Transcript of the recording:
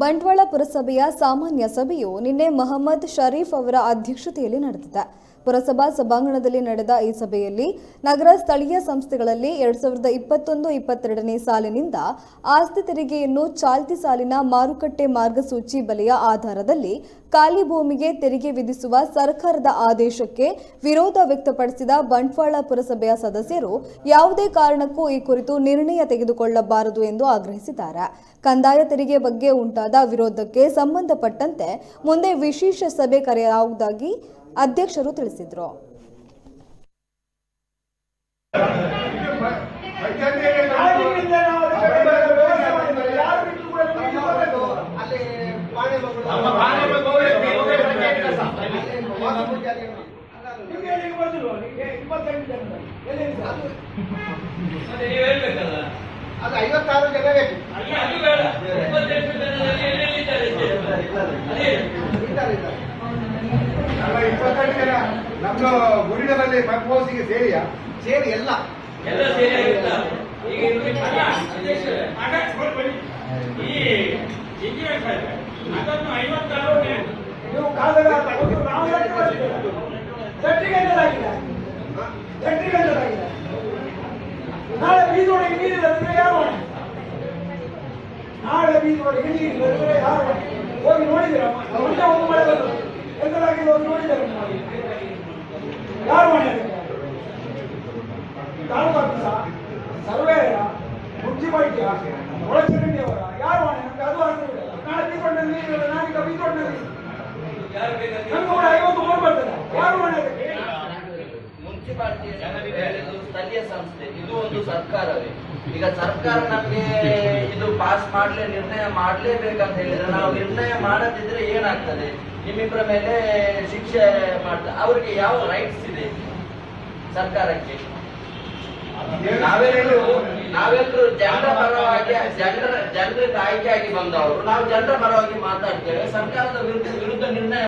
ಬಂಟ್ವಾಳ ಪುರಸಭೆಯ ಸಾಮಾನ್ಯ ಸಭೆಯು ನಿನ್ನೆ ಮೊಹಮ್ಮದ್ ಶರೀಫ್ ಅವರ ಅಧ್ಯಕ್ಷತೆಯಲ್ಲಿ ನಡೆದಿದೆ. ಪುರಸಭಾ ಸಭಾಂಗಣದಲ್ಲಿ ನಡೆದ ಈ ಸಭೆಯಲ್ಲಿ ನಗರ ಸ್ಥಳೀಯ ಸಂಸ್ಥೆಗಳಲ್ಲಿ 2021-22ನೇ ಸಾಲಿನಿಂದ ಆಸ್ತಿ ತೆರಿಗೆಯನ್ನು ಚಾಲ್ತಿ ಸಾಲಿನ ಮಾರುಕಟ್ಟೆ ಮಾರ್ಗಸೂಚಿ ಬೆಲೆಯ ಆಧಾರದಲ್ಲಿ ಖಾಲಿ ಭೂಮಿಗೆ ತೆರಿಗೆ ವಿಧಿಸುವ ಸರ್ಕಾರದ ಆದೇಶಕ್ಕೆ ವಿರೋಧ ವ್ಯಕ್ತಪಡಿಸಿದ ಬಂಟ್ವಾಳ ಪುರಸಭೆಯ ಸದಸ್ಯರು ಯಾವುದೇ ಕಾರಣಕ್ಕೂ ಈ ಕುರಿತು ನಿರ್ಣಯ ತೆಗೆದುಕೊಳ್ಳಬಾರದು ಎಂದು ಆಗ್ರಹಿಸಿದ್ದಾರೆ. ಕಂದಾಯ ತೆರಿಗೆ ಬಗ್ಗೆ ಉಂಟಾದ ವಿರೋಧಕ್ಕೆ ಸಂಬಂಧಪಟ್ಟಂತೆ ಮುಂದೆ ವಿಶೇಷ ಸಭೆ ಕರೆಯುವುದಾಗಿ ಅಧ್ಯಕ್ಷರು ತಿಳಿಸಿದರು. ಅದು 56 ಜನ ಬೇಕು. ಅಲ್ಲ 22 ಜನ ನಮ್ಮ ಗುರಿಡದಲ್ಲಿ ಪಂಪ್ ಹೌಸಿಗೆ ಸೇರಿ ಎಲ್ಲ ಸೇರಿ ಆಗಿಲ್ಲ. ಈಗ ಅದನ್ನು 56 ನೀವು ಕಾಲದ ನಾಳೆ ಬೀಜೊಳಗೆ ನೀರಿಲ್ಲದ್ರೆ ಯಾರು ಮಾಡಿ? ನಾಳೆ ಬೀಜೊಳಗೆ ನೀರಿಲ್ಲದ್ರೆ ಯಾರು ಮಾಡಿ? ಹೋಗಿ ನೋಡಿದಿರ ಮುಂದೆ ಒಂದು ಮಳೆ ಬಂದು ಎಂದರಾಗಿ ಹೋಗಿ ನೋಡಿದ್ದಾರೆ ಯಾರು ಮಾಡಿ? ತಾಲೂಕು ಆಫೀಸ, ಸರ್ವೇಯರ, ಮುನ್ಸಿಪಾಲಿಟಿಯ, ಒಳಚರಂಡಿಯವರ ಯಾರು ಮಾಡಿ? ನಮ್ಗೆ ಅದು ಆಗ್ತದೆ. ನಾಳೆ ಬೀಜೊಂಡಲ್ಲಿ ನೀರಿಲ್ಲ, ನಾನೀಗ ಬೀಜೊಂಡಲ್ಲಿ ನಮ್ಗೆ ಕೂಡ 50 ಮೂರು ಬರ್ತದೆ. ಯಾರು ಮಾಡಿ? ಮುನ್ಸಿಪಾಲಿಟಿ ಸ್ಥಳೀಯ ಸಂಸ್ಥೆ, ಇದು ಒಂದು ಸರ್ಕಾರವೇ. ಈಗ ಸರ್ಕಾರ ನಮಗೆ ಇದು ಪಾಸ್ ಮಾಡ್ಲೇ ನಿರ್ಣಯ ಮಾಡ್ಲೇಬೇಕಂತ ಹೇಳಿದ್ರೆ ನಾವು ನಿರ್ಣಯ ಮಾಡದಿದ್ರೆ ಏನಾಗ್ತದೆ? ನಿಮ್ಮಿಬ್ಬರ ಮೇಲೆ ಶಿಕ್ಷೆ ಮಾಡ್ತಾರೆ. ಅವರಿಗೆ ಯಾವ ರೈಟ್ಸ್ ಇದೆ ಸರ್ಕಾರಕ್ಕೆ? ನಾವೆಲ್ಲರೂ ಜನರ ಪರವಾಗಿ ಜನರಿಗೆ ಆಯ್ಕೆಯಾಗಿ ಬಂದವರು, ನಾವು ಜನರ ಪರವಾಗಿ ಮಾತಾಡ್ತೇವೆ. ಸರ್ಕಾರದ ವಿರುದ್ಧ ನಿರ್ಣಯ